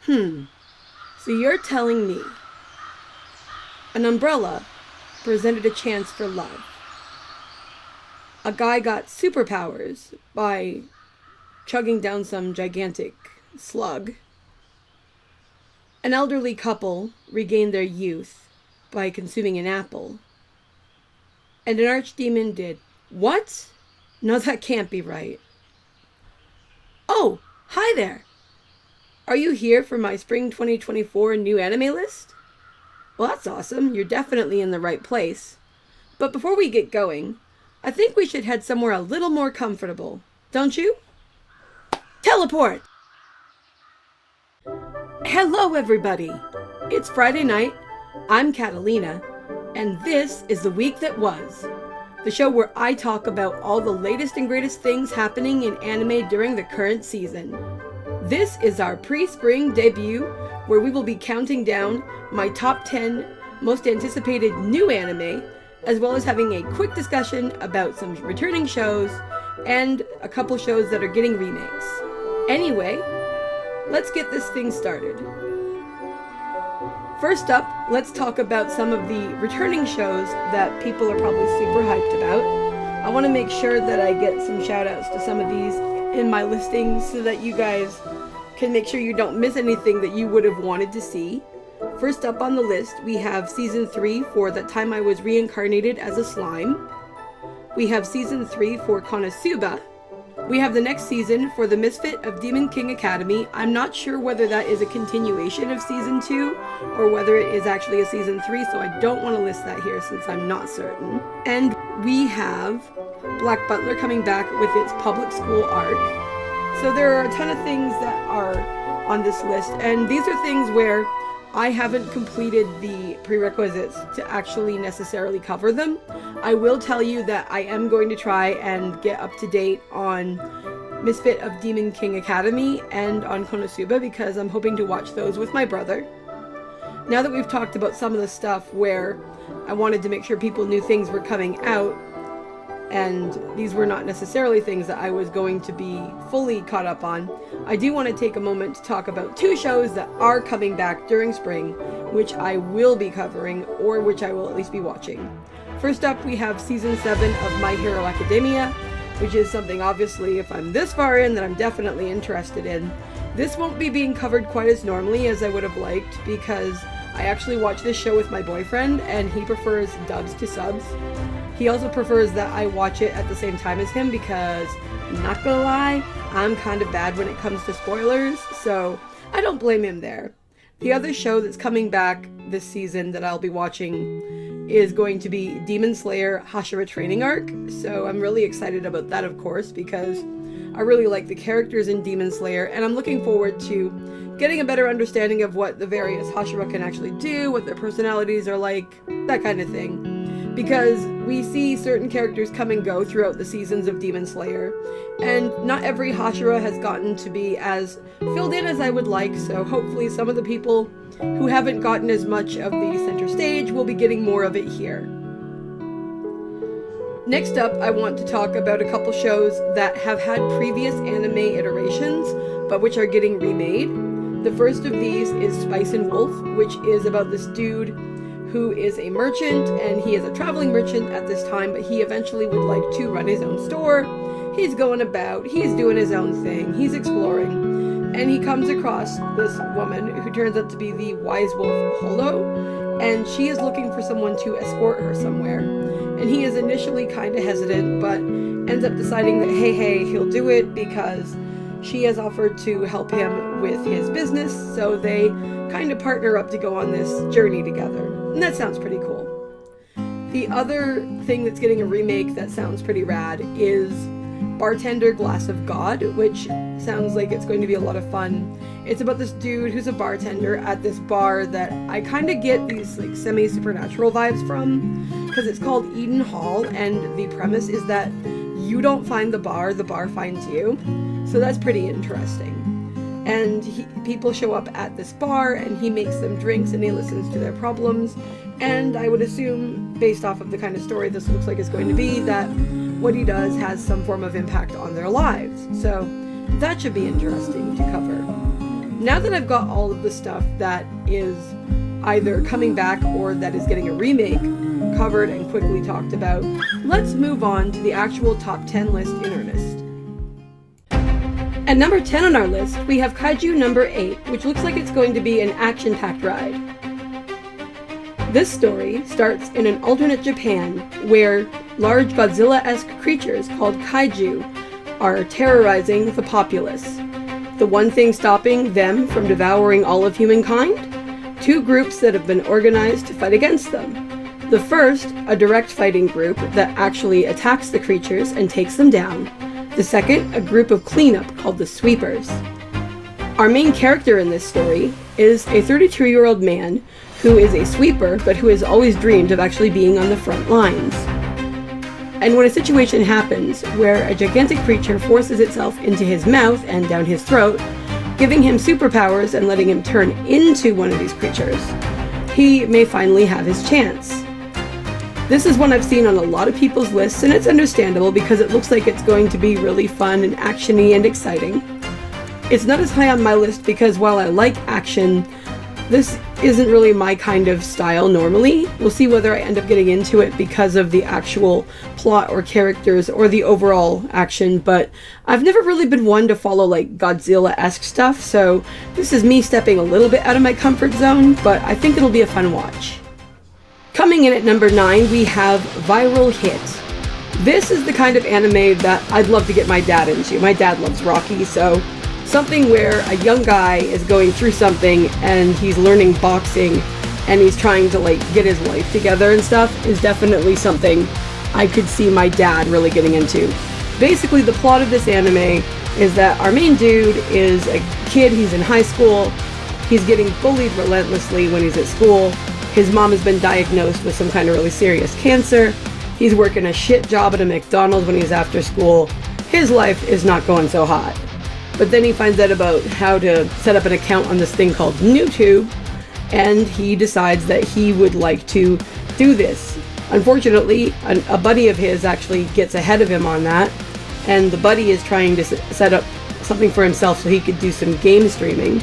So you're telling me an umbrella presented a chance for love. A guy got superpowers by chugging down some gigantic slug. An elderly couple regained their youth by consuming an apple. And an archdemon did what? No, that can't be right. Oh, hi there. Are you here for my spring 2024 new anime list? Well, that's awesome. You're definitely in the right place. But before we get going, I think we should head somewhere a little more comfortable, don't you? Teleport! Hello, everybody. It's Friday night. I'm Katallina, and this is The Week That Was, the show where I talk about all the latest and greatest things happening in anime during the current season. This is our pre-spring debut, where we will be counting down my top 10 most anticipated new anime, as well as having a quick discussion about some returning shows and a couple shows that are getting remakes. Anyway, let's get this thing started. First up, let's talk about some of the returning shows that people are probably super hyped about. I want to make sure that I get some shout outs to some of these in my listings so that you guys can make sure you don't miss anything that you would have wanted to see. First up on the list, we have Season 3 for The Time I Was Reincarnated as a Slime. We have Season 3 for Konosuba. We have the next season for The Misfit of Demon King Academy. I'm not sure whether that is a continuation of Season 2 or whether it is actually a Season 3, so I don't want to list that here since I'm not certain. And we have Black Butler coming back with its public school arc. So there are a ton of things that are on this list, and these are things where I haven't completed the prerequisites to actually necessarily cover them. I will tell you that I am going to try and get up to date on Misfit of Demon King Academy and on Konosuba because I'm hoping to watch those with my brother. Now that we've talked about some of the stuff where I wanted to make sure people knew things were coming out, and these were not necessarily things that I was going to be fully caught up on, I do want to take a moment to talk about two shows that are coming back during spring, which I will be covering, or which I will at least be watching. First up, we have Season 7 of My Hero Academia, which is something, obviously, if I'm this far in, that I'm definitely interested in. This won't be being covered quite as normally as I would have liked, because I actually watch this show with my boyfriend, and he prefers dubs to subs. He also prefers that I watch it at the same time as him because, not gonna lie, I'm kind of bad when it comes to spoilers, so I don't blame him there. The other show that's coming back this season that I'll be watching is going to be Demon Slayer Hashira Training Arc, so I'm really excited about that, of course, because I really like the characters in Demon Slayer, and I'm looking forward to getting a better understanding of what the various Hashira can actually do, what their personalities are like, that kind of thing. Because we see certain characters come and go throughout the seasons of Demon Slayer, and not every Hashira has gotten to be as filled in as I would like, so hopefully some of the people who haven't gotten as much of the center stage will be getting more of it here. Next up, I want to talk about a couple shows that have had previous anime iterations, but which are getting remade. The first of these is Spice and Wolf, which is about this dude who is a merchant, and he is a traveling merchant at this time, but he eventually would like to run his own store. He's going about, he's doing his own thing, he's exploring, and he comes across this woman who turns out to be the wise wolf Holo, and she is looking for someone to escort her somewhere. And he is initially kind of hesitant, but ends up deciding that hey, he'll do it because she has offered to help him with his business, so they kind of partner up to go on this journey together. And that sounds pretty cool. The other thing that's getting a remake that sounds pretty rad is Bartender Glass of God, which sounds like it's going to be a lot of fun. It's about this dude who's a bartender at this bar that I kind of get these like semi-supernatural vibes from, because it's called Eden Hall, and the premise is that you don't find the bar finds you. So that's pretty interesting. And people show up at this bar, and he makes them drinks, and he listens to their problems. And I would assume, based off of the kind of story this looks like it's going to be, that what he does has some form of impact on their lives. So that should be interesting to cover. Now that I've got all of the stuff that is either coming back or that is getting a remake covered and quickly talked about, let's move on to the actual top 10 list in earnest. At number 10 on our list, we have Kaiju number 8, which looks like it's going to be an action-packed ride. This story starts in an alternate Japan where large Godzilla-esque creatures called Kaiju are terrorizing the populace. The one thing stopping them from devouring all of humankind? Two groups that have been organized to fight against them. The first, a direct fighting group that actually attacks the creatures and takes them down. The second, a group of cleanup called the Sweepers. Our main character in this story is a 32-year-old man who is a sweeper, but who has always dreamed of actually being on the front lines. And when a situation happens where a gigantic creature forces itself into his mouth and down his throat, giving him superpowers and letting him turn into one of these creatures, he may finally have his chance. This is one I've seen on a lot of people's lists, and it's understandable because it looks like it's going to be really fun and actiony and exciting. It's not as high on my list because while I like action, this isn't really my kind of style normally. We'll see whether I end up getting into it because of the actual plot or characters or the overall action, but I've never really been one to follow like Godzilla-esque stuff, so this is me stepping a little bit out of my comfort zone, but I think it'll be a fun watch. Coming in at number 9, we have Viral Hit. This is the kind of anime that I'd love to get my dad into. My dad loves Rocky, so something where a young guy is going through something and he's learning boxing and he's trying to like get his life together and stuff is definitely something I could see my dad really getting into. Basically, the plot of this anime is that our main dude is a kid, he's in high school, he's getting bullied relentlessly when he's at school. His mom has been diagnosed with some kind of really serious cancer. He's working a shit job at a McDonald's when he's after school. His life is not going so hot. But then he finds out about how to set up an account on this thing called NewTube, and he decides that he would like to do this. Unfortunately, a buddy of his actually gets ahead of him on that, and the buddy is trying to set up something for himself so he could do some game streaming.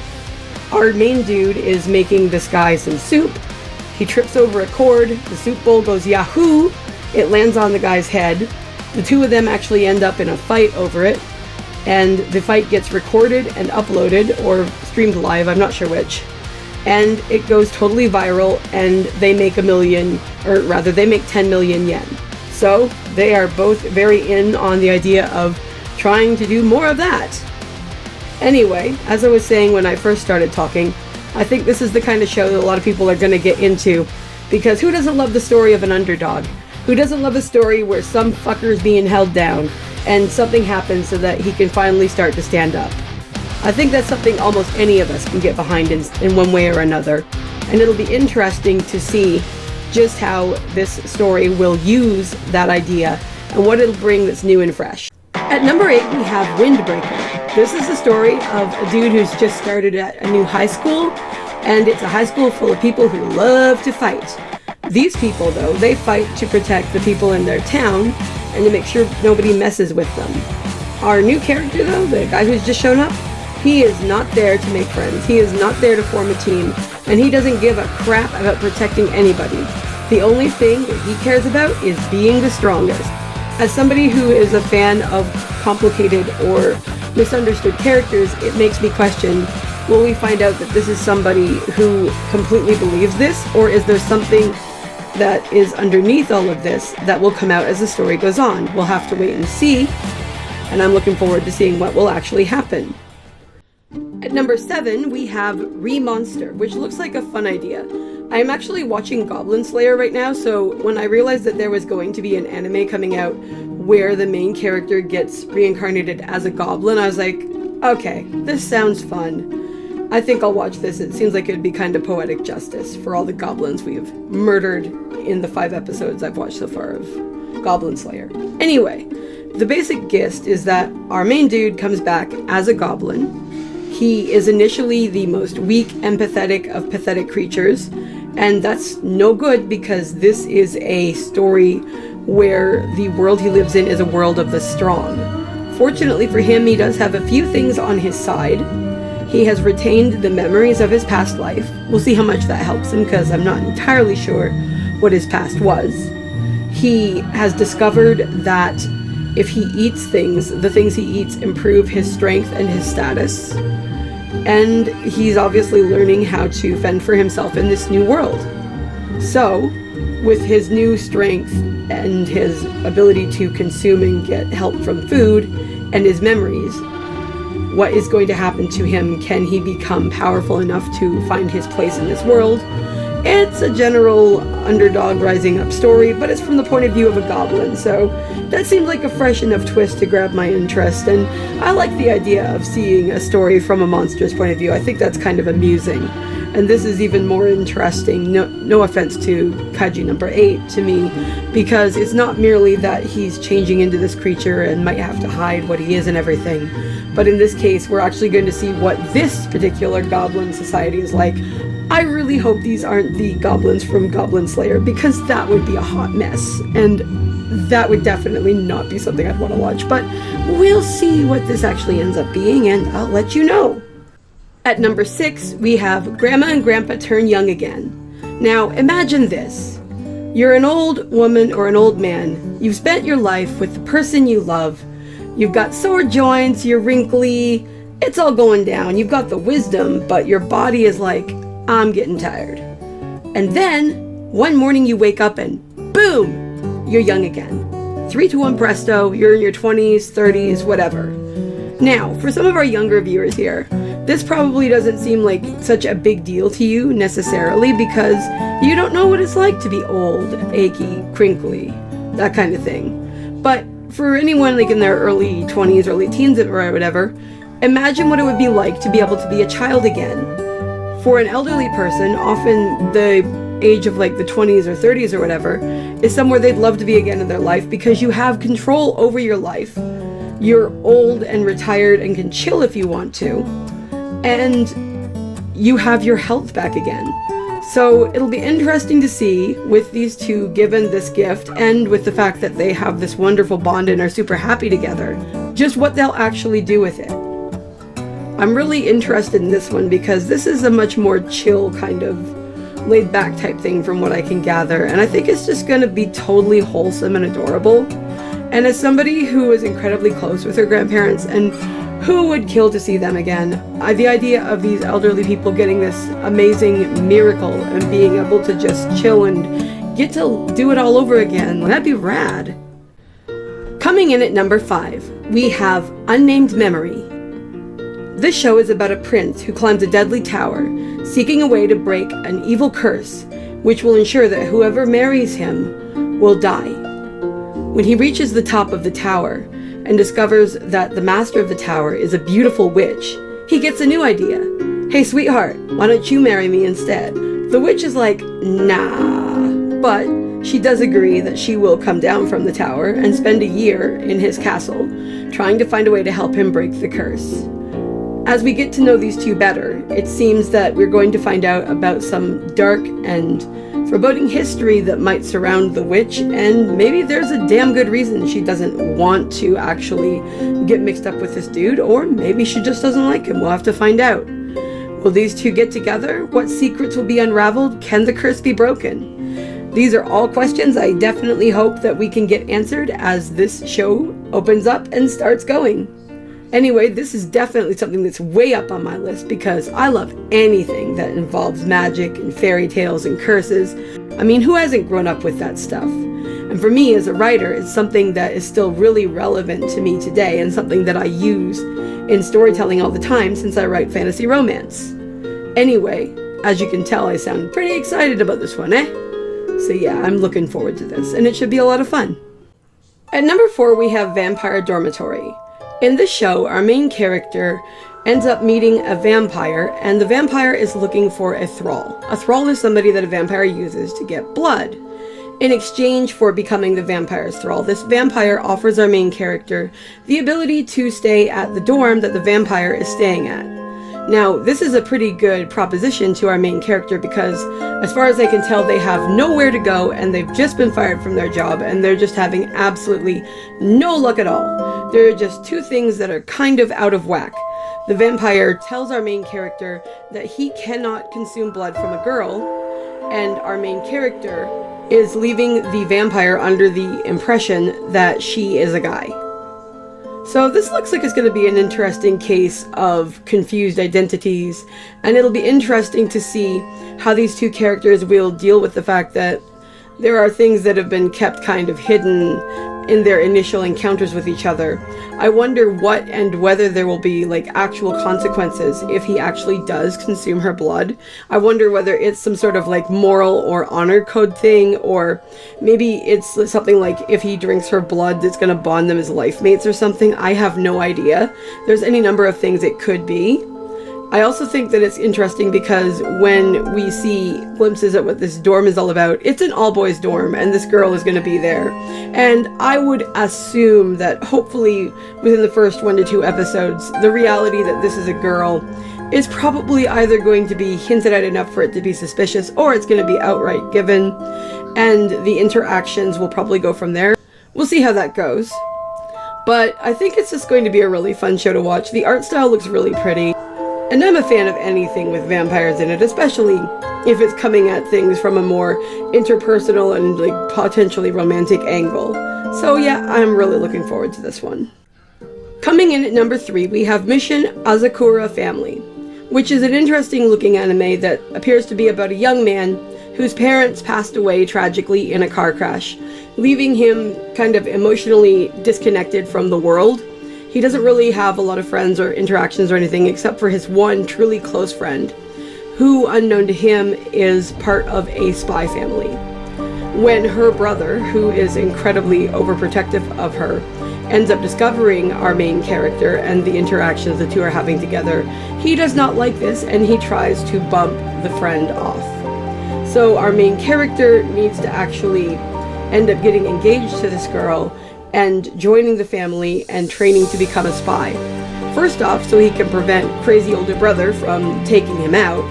Our main dude is making this guy some soup. He trips over a cord, the soup bowl goes yahoo, it lands on the guy's head. The two of them actually end up in a fight over it, and the fight gets recorded and uploaded, or streamed live, I'm not sure which, and it goes totally viral, and they make they make 10 million yen. So they are both very in on the idea of trying to do more of that. Anyway, as I was saying when I first started talking, I think this is the kind of show that a lot of people are going to get into, because who doesn't love the story of an underdog? Who doesn't love a story where some fucker's being held down and something happens so that he can finally start to stand up? I think that's something almost any of us can get behind in one way or another, and it'll be interesting to see just how this story will use that idea and what it'll bring that's new and fresh. At number 8, we have Windbreaker. This is the story of a dude who's just started at a new high school, and it's a high school full of people who love to fight. These people, though, they fight to protect the people in their town and to make sure nobody messes with them. Our new character, though, the guy who's just shown up, he is not there to make friends. He is not there to form a team, and he doesn't give a crap about protecting anybody. The only thing that he cares about is being the strongest. As somebody who is a fan of complicated or misunderstood characters, it makes me question, will we find out that this is somebody who completely believes this, or is there something that is underneath all of this that will come out as the story goes on? We'll have to wait and see, and I'm looking forward to seeing what will actually happen. At number 7, we have Remonster, which looks like a fun idea. I am actually watching Goblin Slayer right now, so when I realized that there was going to be an anime coming out where the main character gets reincarnated as a goblin, I was like, okay, this sounds fun. I think I'll watch this. It seems like it would be kind of poetic justice for all the goblins we've murdered in the 5 episodes I've watched so far of Goblin Slayer. Anyway, the basic gist is that our main dude comes back as a goblin. He is initially the most weak and pathetic of pathetic creatures, and that's no good because this is a story where the world he lives in is a world of the strong. Fortunately for him, he does have a few things on his side. He has retained the memories of his past life. We'll see how much that helps him, because I'm not entirely sure what his past was. He has discovered that if he eats things, the things he eats improve his strength and his status. And he's obviously learning how to fend for himself in this new world. So, with his new strength and his ability to consume and get help from food and his memories, what is going to happen to him? Can he become powerful enough to find his place in this world? It's a general underdog rising up story, but it's from the point of view of a goblin, so that seems like a fresh enough twist to grab my interest, and I like the idea of seeing a story from a monster's point of view. I think that's kind of amusing, and this is even more interesting, no offense to Kaiju number 8 to me, because it's not merely that he's changing into this creature and might have to hide what he is and everything, but in this case we're actually going to see what this particular goblin society is like. I really hope these aren't the goblins from Goblin Slayer, because that would be a hot mess, and that would definitely not be something I'd want to watch, but we'll see what this actually ends up being, and I'll let you know. At number 6, we have Grandma and Grandpa Turn Young Again. Now, imagine this. You're an old woman or an old man. You've spent your life with the person you love. You've got sore joints, you're wrinkly, it's all going down. You've got the wisdom, but your body is like, I'm getting tired. And then, one morning you wake up and boom, you're young again. 3 to 1 presto, you're in your 20s, 30s, whatever. Now, for some of our younger viewers here, this probably doesn't seem like such a big deal to you necessarily, because you don't know what it's like to be old, achy, crinkly, that kind of thing. But for anyone like in their early 20s, early teens or whatever, imagine what it would be like to be able to be a child again. For an elderly person, often the age of like the 20s or 30s or whatever is somewhere they'd love to be again in their life, because you have control over your life. You're old and retired and can chill if you want to, and you have your health back again. So it'll be interesting to see, with these two given this gift and with the fact that they have this wonderful bond and are super happy together, just what they'll actually do with it. I'm really interested in this one because this is a much more chill kind of laid back type thing from what I can gather, and I think it's just going to be totally wholesome and adorable. And as somebody who is incredibly close with her grandparents and who would kill to see them again, the idea of these elderly people getting this amazing miracle and being able to just chill and get to do it all over again, that'd be rad. Coming in at number 5, we have Unnamed Memory. This show is about a prince who climbs a deadly tower, seeking a way to break an evil curse, which will ensure that whoever marries him will die. When he reaches the top of the tower and discovers that the master of the tower is a beautiful witch, he gets a new idea. Hey sweetheart, why don't you marry me instead? The witch is like, nah, but she does agree that she will come down from the tower and spend a year in his castle, trying to find a way to help him break the curse. As we get to know these two better, it seems that we're going to find out about some dark and foreboding history that might surround the witch, and maybe there's a damn good reason she doesn't want to actually get mixed up with this dude, or maybe she just doesn't like him. We'll have to find out. Will these two get together? What secrets will be unraveled? Can the curse be broken? These are all questions I definitely hope that we can get answered as this show opens up and starts going. Anyway, this is definitely something that's way up on my list because I love anything that involves magic and fairy tales and curses. I mean, who hasn't grown up with that stuff? And for me as a writer, it's something that is still really relevant to me today and something that I use in storytelling all the time since I write fantasy romance. Anyway, as you can tell, I sound pretty excited about this one, eh? So yeah, I'm looking forward to this, and it should be a lot of fun. At number 4, we have Vampire Dormitory. In this show, our main character ends up meeting a vampire, and the vampire is looking for a thrall. A thrall is somebody that a vampire uses to get blood. In exchange for becoming the vampire's thrall, this vampire offers our main character the ability to stay at the dorm that the vampire is staying at. Now, this is a pretty good proposition to our main character because, as far as I can tell, they have nowhere to go and they've just been fired from their job and they're just having absolutely no luck at all. There are just two things that are kind of out of whack. The vampire tells our main character that he cannot consume blood from a girl, and our main character is leaving the vampire under the impression that she is a guy. So this looks like it's going to be an interesting case of confused identities, and it'll be interesting to see how these two characters will deal with the fact that there are things that have been kept kind of hidden in their initial encounters with each other. I wonder what and whether there will be like actual consequences if he actually does consume her blood. I wonder whether it's some sort of like moral or honor code thing, or maybe it's something like if he drinks her blood that's going to bond them as life mates or something. I have no idea. There's any number of things it could be. I also think that it's interesting because when we see glimpses at what this dorm is all about, it's an all-boys dorm and this girl is going to be there. And I would assume that hopefully within the first 1 to 2 episodes, the reality that this is a girl is probably either going to be hinted at enough for it to be suspicious, or it's going to be outright given, and the interactions will probably go from there. We'll see how that goes. But I think it's just going to be a really fun show to watch. The art style looks really pretty. And I'm a fan of anything with vampires in it, especially if it's coming at things from a more interpersonal and like potentially romantic angle. So yeah, I'm really looking forward to this one. Coming in at number 3, we have Mission Yozakura Family, which is an interesting looking anime that appears to be about a young man whose parents passed away tragically in a car crash, leaving him kind of emotionally disconnected from the world. He doesn't really have a lot of friends or interactions or anything except for his one truly close friend, who, unknown to him, is part of a spy family. When her brother, who is incredibly overprotective of her, ends up discovering our main character and the interactions the two are having together, he does not like this and he tries to bump the friend off. So our main character needs to actually end up getting engaged to this girl and joining the family and training to become a spy. First off, so he can prevent crazy older brother from taking him out,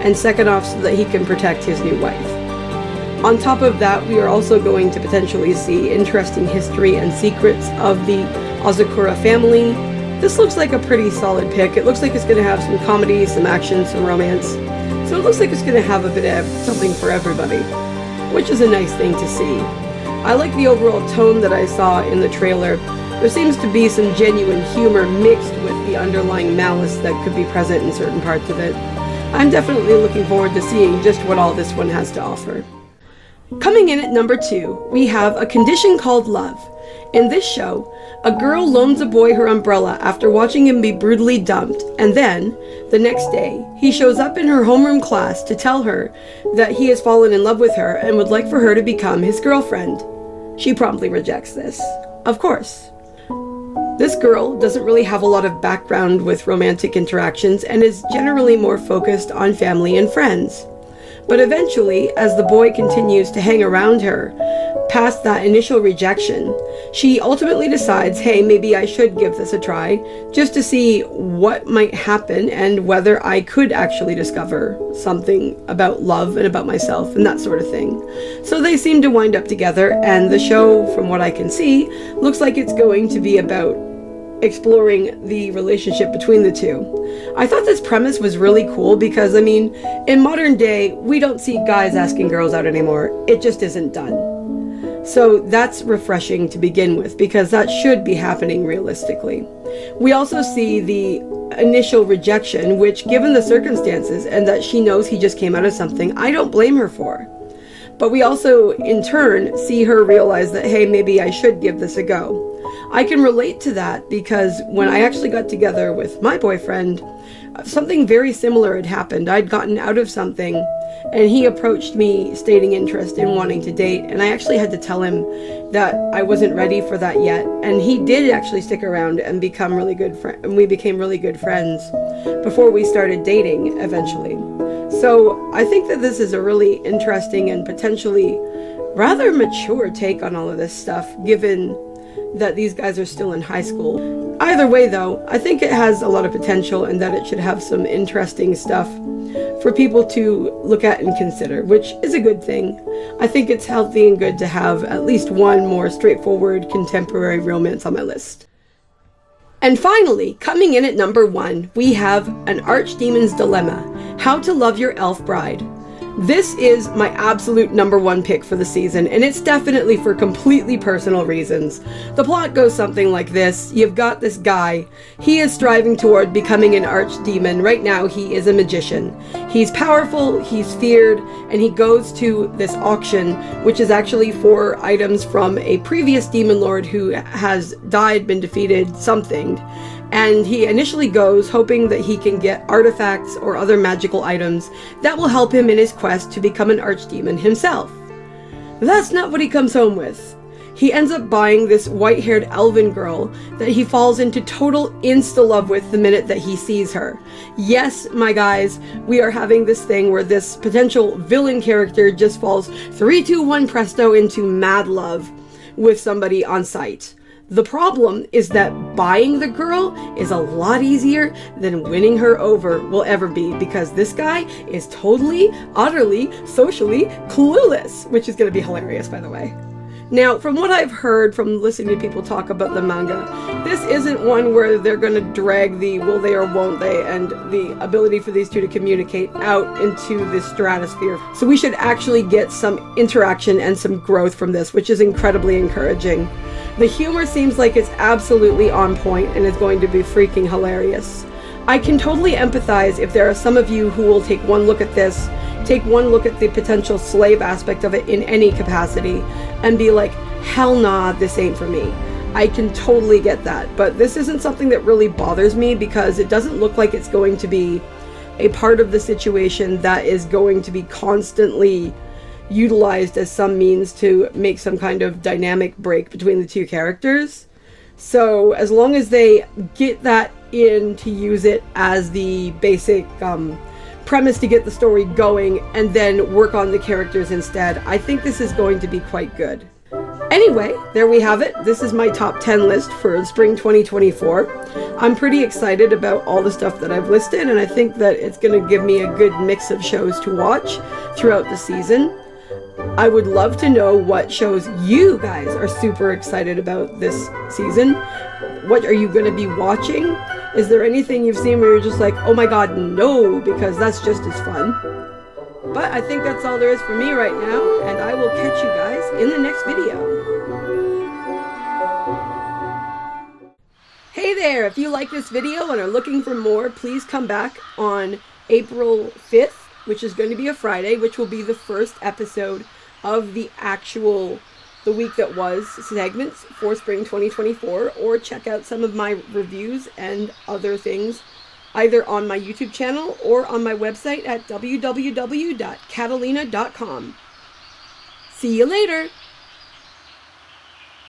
and second off, so that he can protect his new wife. On top of that, we are also going to potentially see interesting history and secrets of the Yozakura family. This looks like a pretty solid pick. It looks like it's going to have some comedy, some action, some romance. So it looks like it's going to have a bit of something for everybody, which is a nice thing to see. I like the overall tone that I saw in the trailer. There seems to be some genuine humor mixed with the underlying malice that could be present in certain parts of it. I'm definitely looking forward to seeing just what all this one has to offer. Coming in at number 2, we have A Condition Called Love. In this show, a girl loans a boy her umbrella after watching him be brutally dumped, and then, the next day, he shows up in her homeroom class to tell her that he has fallen in love with her and would like for her to become his girlfriend. She promptly rejects this. Of course. This girl doesn't really have a lot of background with romantic interactions and is generally more focused on family and friends. But eventually, as the boy continues to hang around her, past that initial rejection, she ultimately decides, hey, maybe I should give this a try, just to see what might happen and whether I could actually discover something about love and about myself and that sort of thing. So they seem to wind up together, and the show, from what I can see, looks like it's going to be about exploring the relationship between the two. I thought this premise was really cool because, I mean, in modern day, we don't see guys asking girls out anymore. It just isn't done. So that's refreshing to begin with, because that should be happening realistically. We also see the initial rejection, which, given the circumstances and that she knows he just came out of something, I don't blame her for. But we also, in turn, see her realize that, hey, maybe I should give this a go. I can relate to that because when I actually got together with my boyfriend, something very similar had happened. I'd gotten out of something and he approached me stating interest in wanting to date, and I actually had to tell him that I wasn't ready for that yet, and he did actually stick around and become really good friends, and we became really good friends before we started dating eventually. So I think that this is a really interesting and potentially rather mature take on all of this stuff, given that these guys are still in high school. Either way though, I think it has a lot of potential and that it should have some interesting stuff for people to look at and consider, which is a good thing. I think it's healthy and good to have at least one more straightforward contemporary romance on my list. And finally, coming in at number 1, we have An Archdemon's Dilemma, How to Love Your Elf Bride. This is my absolute number 1 pick for the season, and it's definitely for completely personal reasons. The plot goes something like this. You've got this guy. He is striving toward becoming an archdemon. Right now, he is a magician. He's powerful, he's feared, and he goes to this auction, which is actually for items from a previous demon lord who has died, been defeated, something. And he initially goes hoping that he can get artifacts or other magical items that will help him in his quest to become an archdemon himself. That's not what he comes home with. He ends up buying this white-haired elven girl that he falls into total insta-love with the minute that he sees her. Yes, my guys, we are having this thing where this potential villain character just falls 3, 2, 1 presto into mad love with somebody on sight. The problem is that buying the girl is a lot easier than winning her over will ever be, because this guy is totally, utterly, socially clueless, which is going to be hilarious, by the way. Now, from what I've heard from listening to people talk about the manga, this isn't one where they're going to drag the will they or won't they and the ability for these two to communicate out into the stratosphere. So we should actually get some interaction and some growth from this, which is incredibly encouraging. The humor seems like it's absolutely on point and is going to be freaking hilarious. I can totally empathize if there are some of you who will take one look at this, take one look at the potential slave aspect of it in any capacity, and be like, hell nah, this ain't for me. I can totally get that, but this isn't something that really bothers me because it doesn't look like it's going to be a part of the situation that is going to be constantly utilized as some means to make some kind of dynamic break between the two characters. So as long as they get that in to use it as the basic premise to get the story going and then work on the characters instead, I think this is going to be quite good. Anyway, there we have it. This is my top 10 list for spring 2024. I'm pretty excited about all the stuff that I've listed, and I think that it's going to give me a good mix of shows to watch throughout the season. I would love to know what shows you guys are super excited about this season. What are you going to be watching? Is there anything you've seen where you're just like, oh my god, no, because that's just as fun? But I think that's all there is for me right now, and I will catch you guys in the next video. Hey there, if you like this video and are looking for more, please come back on April 5th, which is going to be a Friday, which will be the first episode of the week that was segments for spring 2024, or check out some of my reviews and other things either on my YouTube channel or on my website at www.katallina.com. See you later!